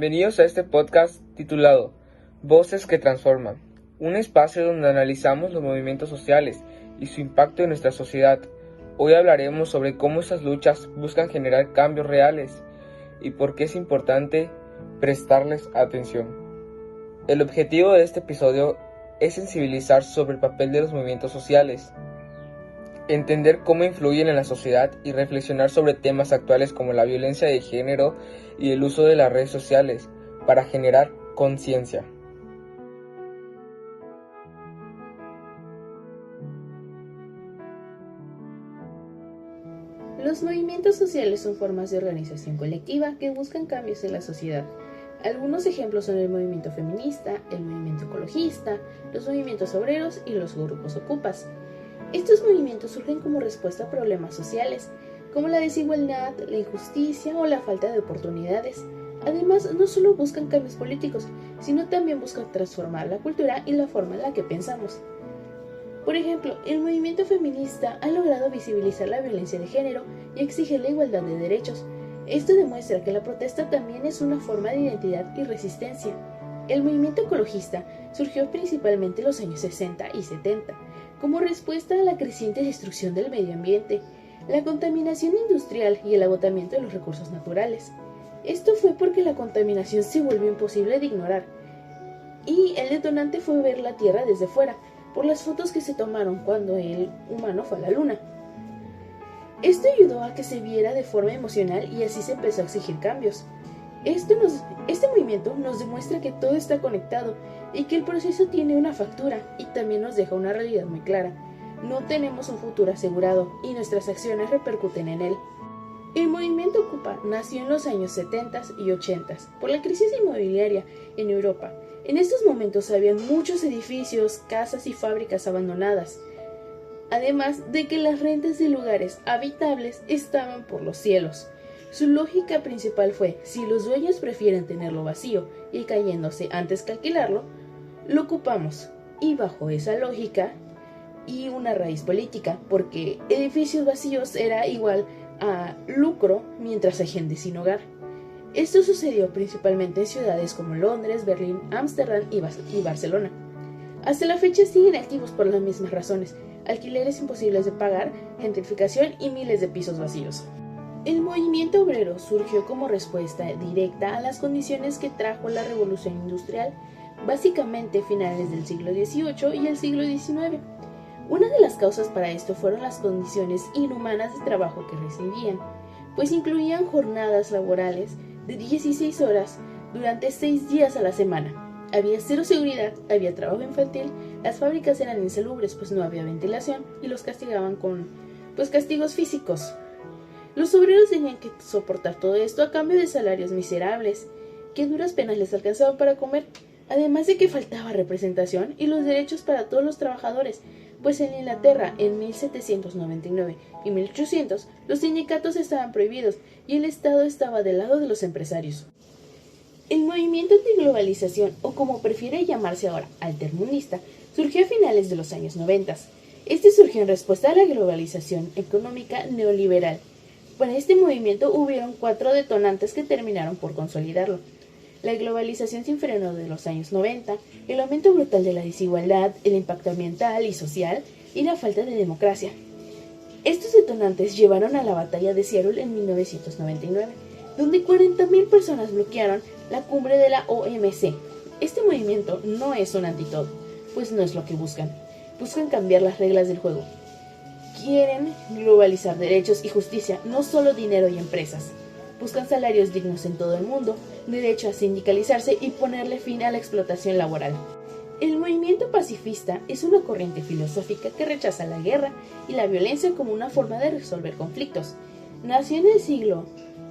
Bienvenidos a este podcast titulado Voces que Transforman, un espacio donde analizamos los movimientos sociales y su impacto en nuestra sociedad. Hoy hablaremos sobre cómo estas luchas buscan generar cambios reales y por qué es importante prestarles atención. El objetivo de este episodio es sensibilizar sobre el papel de los movimientos sociales, entender cómo influyen en la sociedad y reflexionar sobre temas actuales como la violencia de género y el uso de las redes sociales para generar conciencia. Los movimientos sociales son formas de organización colectiva que buscan cambios en la sociedad. Algunos ejemplos son el movimiento feminista, el movimiento ecologista, los movimientos obreros y los grupos ocupas. Estos movimientos surgen como respuesta a problemas sociales, como la desigualdad, la injusticia o la falta de oportunidades. Además, no solo buscan cambios políticos, sino también buscan transformar la cultura y la forma en la que pensamos. Por ejemplo, el movimiento feminista ha logrado visibilizar la violencia de género y exige la igualdad de derechos. Esto demuestra que la protesta también es una forma de identidad y resistencia. El movimiento ecologista surgió principalmente en los años 60 y 70, como respuesta a la creciente destrucción del medio ambiente, la contaminación industrial y el agotamiento de los recursos naturales. Esto fue porque la contaminación se volvió imposible de ignorar, y el detonante fue ver la Tierra desde fuera, por las fotos que se tomaron cuando el humano fue a la Luna. Esto ayudó a que se viera de forma emocional y así se empezó a exigir cambios. Este movimiento nos demuestra que todo está conectado y que el proceso tiene una factura, y también nos deja una realidad muy clara. No tenemos un futuro asegurado y nuestras acciones repercuten en él. El movimiento Ocupa nació en los años 70 y 80 por la crisis inmobiliaria en Europa. En estos momentos había muchos edificios, casas y fábricas abandonadas, además de que las rentas de lugares habitables estaban por los cielos. Su lógica principal fue: si los dueños prefieren tenerlo vacío y cayéndose antes que alquilarlo, lo ocupamos. Y bajo esa lógica y una raíz política, porque edificios vacíos era igual a lucro mientras hay gente sin hogar. Esto sucedió principalmente en ciudades como Londres, Berlín, Ámsterdam y Barcelona. Hasta la fecha siguen activos por las mismas razones: alquileres imposibles de pagar, gentrificación y miles de pisos vacíos. El movimiento obrero surgió como respuesta directa a las condiciones que trajo la revolución industrial, básicamente finales del siglo XVIII y el siglo XIX. Una de las causas para esto fueron las condiciones inhumanas de trabajo que recibían, pues incluían jornadas laborales de 16 horas durante 6 días a la semana. Había cero seguridad, había trabajo infantil, las fábricas eran insalubres pues no había ventilación y los castigaban con castigos físicos. Los obreros tenían que soportar todo esto a cambio de salarios miserables, que a duras penas les alcanzaban para comer, además de que faltaba representación y los derechos para todos los trabajadores, pues en Inglaterra en 1799 y 1800 los sindicatos estaban prohibidos y el Estado estaba del lado de los empresarios. El movimiento antiglobalización, o como prefiere llamarse ahora, altermonista, surgió a finales de los años 90. Este surgió en respuesta a la globalización económica neoliberal. Para este movimiento hubieron 4 detonantes que terminaron por consolidarlo: la globalización sin freno de los años 90, el aumento brutal de la desigualdad, el impacto ambiental y social y la falta de democracia. Estos detonantes llevaron a la batalla de Seattle en 1999, donde 40.000 personas bloquearon la cumbre de la OMC. Este movimiento no es un antitodo, pues no es lo que buscan. Buscan cambiar las reglas del juego. Quieren globalizar derechos y justicia, no solo dinero y empresas. Buscan salarios dignos en todo el mundo, derecho a sindicalizarse y ponerle fin a la explotación laboral. El movimiento pacifista es una corriente filosófica que rechaza la guerra y la violencia como una forma de resolver conflictos. Nació en el siglo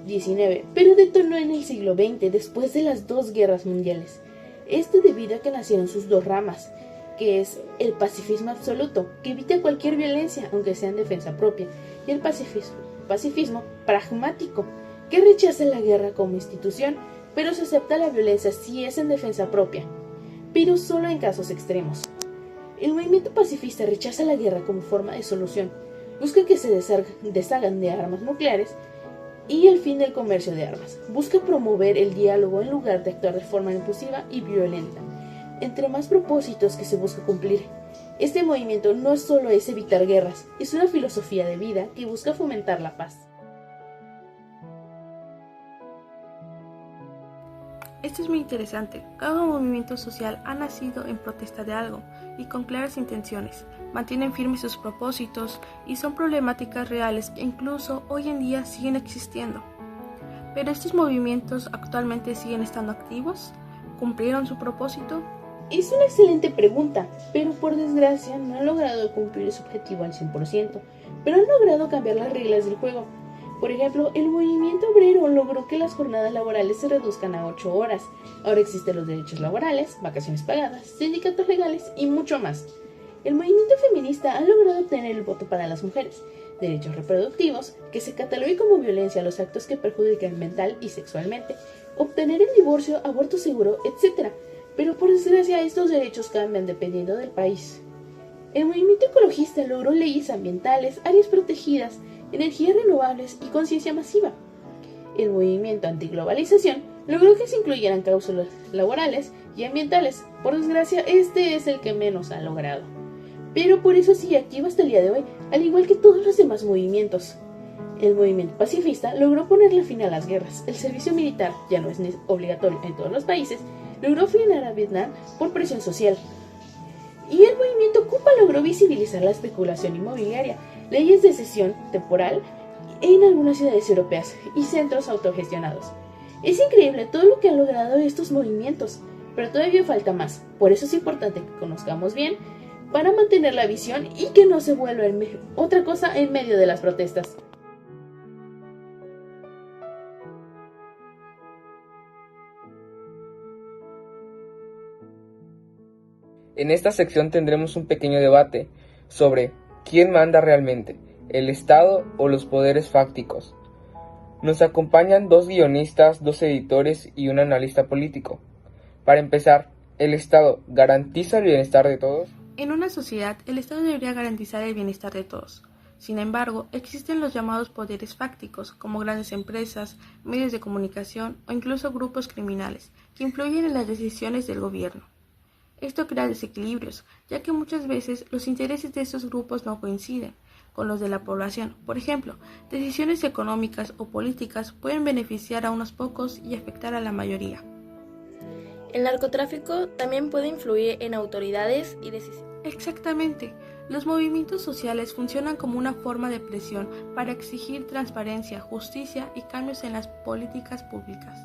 XIX, pero detonó en el siglo XX después de las 2 guerras mundiales. Esto debido a que nacieron sus 2 ramas, que es el pacifismo absoluto, que evita cualquier violencia aunque sea en defensa propia, y el pacifismo pragmático, que rechaza la guerra como institución, pero se acepta la violencia si es en defensa propia, pero solo en casos extremos. El movimiento pacifista rechaza la guerra como forma de solución, busca que se deshagan de armas nucleares y el fin del comercio de armas. Busca promover el diálogo en lugar de actuar de forma impulsiva y violenta. Entre más propósitos que se busca cumplir, este movimiento no solo es evitar guerras, es una filosofía de vida que busca fomentar la paz. Esto es muy interesante. Cada movimiento social ha nacido en protesta de algo y con claras intenciones. Mantienen firmes sus propósitos y son problemáticas reales que incluso hoy en día siguen existiendo. ¿Pero estos movimientos actualmente siguen estando activos? ¿Cumplieron su propósito? Es una excelente pregunta, pero por desgracia no han logrado cumplir su objetivo al 100%, pero han logrado cambiar las reglas del juego. Por ejemplo, el movimiento obrero logró que las jornadas laborales se reduzcan a 8 horas. Ahora existen los derechos laborales, vacaciones pagadas, sindicatos legales y mucho más. El movimiento feminista ha logrado obtener el voto para las mujeres, derechos reproductivos, que se catalogue como violencia a los actos que perjudican mental y sexualmente, obtener el divorcio, aborto seguro, etc. Pero por desgracia estos derechos cambian dependiendo del país. El movimiento ecologista logró leyes ambientales, áreas protegidas, energías renovables y conciencia masiva. El movimiento antiglobalización logró que se incluyeran cláusulas laborales y ambientales. Por desgracia, este es el que menos ha logrado. Pero por eso sigue activo hasta el día de hoy, al igual que todos los demás movimientos. El movimiento pacifista logró ponerle fin a las guerras. El servicio militar ya no es obligatorio en todos los países. Logró frenar a Vietnam por presión social. Y el movimiento Cupa logró visibilizar la especulación inmobiliaria, leyes de cesión temporal en algunas ciudades europeas y centros autogestionados. Es increíble todo lo que han logrado estos movimientos, pero todavía falta más. Por eso es importante que conozcamos bien para mantener la visión y que no se vuelva otra cosa en medio de las protestas. En esta sección tendremos un pequeño debate sobre quién manda realmente, el Estado o los poderes fácticos. Nos acompañan 2 guionistas, 2 editores y un analista político. Para empezar, ¿el Estado garantiza el bienestar de todos? En una sociedad, el Estado debería garantizar el bienestar de todos. Sin embargo, existen los llamados poderes fácticos, como grandes empresas, medios de comunicación o incluso grupos criminales, que influyen en las decisiones del gobierno. Esto crea desequilibrios, ya que muchas veces los intereses de estos grupos no coinciden con los de la población. Por ejemplo, decisiones económicas o políticas pueden beneficiar a unos pocos y afectar a la mayoría. El narcotráfico también puede influir en autoridades y decisiones. Exactamente. Los movimientos sociales funcionan como una forma de presión para exigir transparencia, justicia y cambios en las políticas públicas.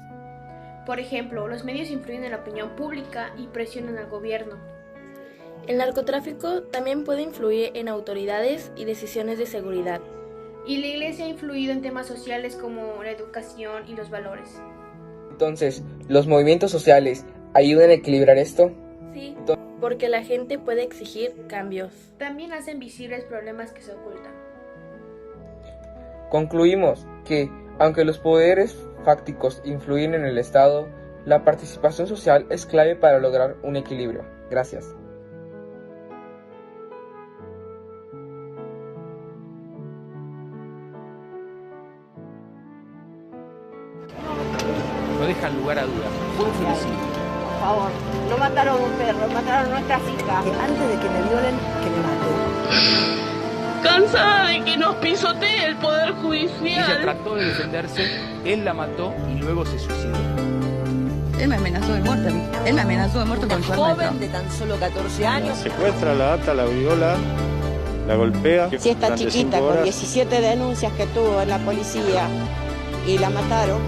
Por ejemplo, los medios influyen en la opinión pública y presionan al gobierno. El narcotráfico también puede influir en autoridades y decisiones de seguridad. Y la Iglesia ha influido en temas sociales como la educación y los valores. Entonces, ¿los movimientos sociales ayudan a equilibrar esto? Sí, porque la gente puede exigir cambios. También hacen visibles problemas que se ocultan. Concluimos que, aunque los poderes fácticos influyen en el Estado, la participación social es clave para lograr un equilibrio. Gracias. No dejan lugar a dudas. Fue un femicidio. Por favor, no mataron a un perro, mataron a nuestras hijas. Antes de que me violen, que me maten. Cansada de que nos pisotee el Poder Judicial. Ella trató de defenderse, él la mató y luego se suicidó. Él me amenazó de muerte a mí. Él me amenazó de muerte con su arma. Joven de tan solo 14 años. Secuestra, la ata, la viola, la golpea. Si esta durante chiquita 5 con horas. 17 denuncias que tuvo en la policía y la mataron,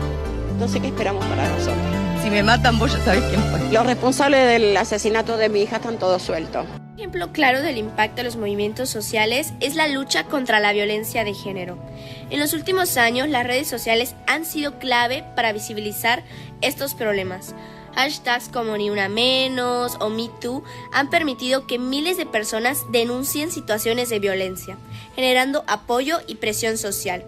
entonces ¿qué esperamos para nosotros? Si me matan, vos ya sabés quién fue. Los responsables del asesinato de mi hija están todos sueltos. Un ejemplo claro del impacto de los movimientos sociales es la lucha contra la violencia de género. En los últimos años, las redes sociales han sido clave para visibilizar estos problemas. Hashtags como Ni Una Menos o MeToo han permitido que miles de personas denuncien situaciones de violencia, generando apoyo y presión social.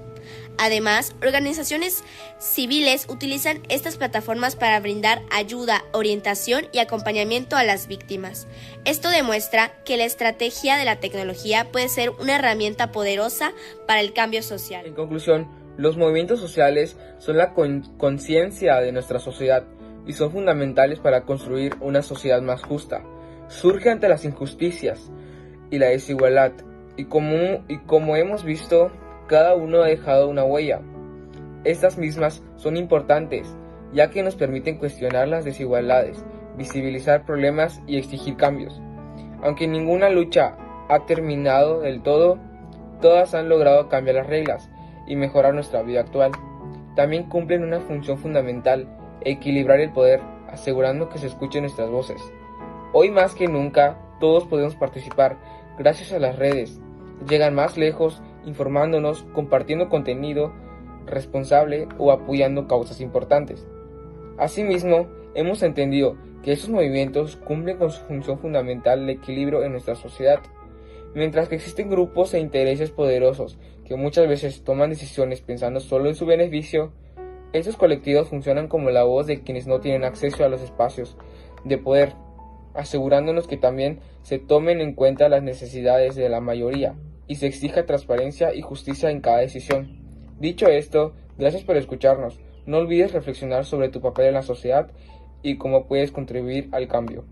Además, organizaciones civiles utilizan estas plataformas para brindar ayuda, orientación y acompañamiento a las víctimas. Esto demuestra que la estrategia de la tecnología puede ser una herramienta poderosa para el cambio social. En conclusión, Los movimientos sociales son la conciencia de nuestra sociedad y son fundamentales para construir una sociedad más justa. Surge ante las injusticias y la desigualdad, y como hemos visto, cada uno ha dejado una huella. Estas mismas son importantes, ya que nos permiten cuestionar las desigualdades, visibilizar problemas y exigir cambios. Aunque ninguna lucha ha terminado del todo, todas han logrado cambiar las reglas y mejorar nuestra vida actual. También cumplen una función fundamental: equilibrar el poder, asegurando que se escuchen nuestras voces. Hoy más que nunca, todos podemos participar gracias a las redes. Llegan más lejos informándonos, compartiendo contenido responsable o apoyando causas importantes. Asimismo, hemos entendido que estos movimientos cumplen con su función fundamental de equilibrio en nuestra sociedad. Mientras que existen grupos e intereses poderosos que muchas veces toman decisiones pensando solo en su beneficio, estos colectivos funcionan como la voz de quienes no tienen acceso a los espacios de poder, asegurándonos que también se tomen en cuenta las necesidades de la mayoría y se exija transparencia y justicia en cada decisión. Dicho esto, gracias por escucharnos. No olvides reflexionar sobre tu papel en la sociedad y cómo puedes contribuir al cambio.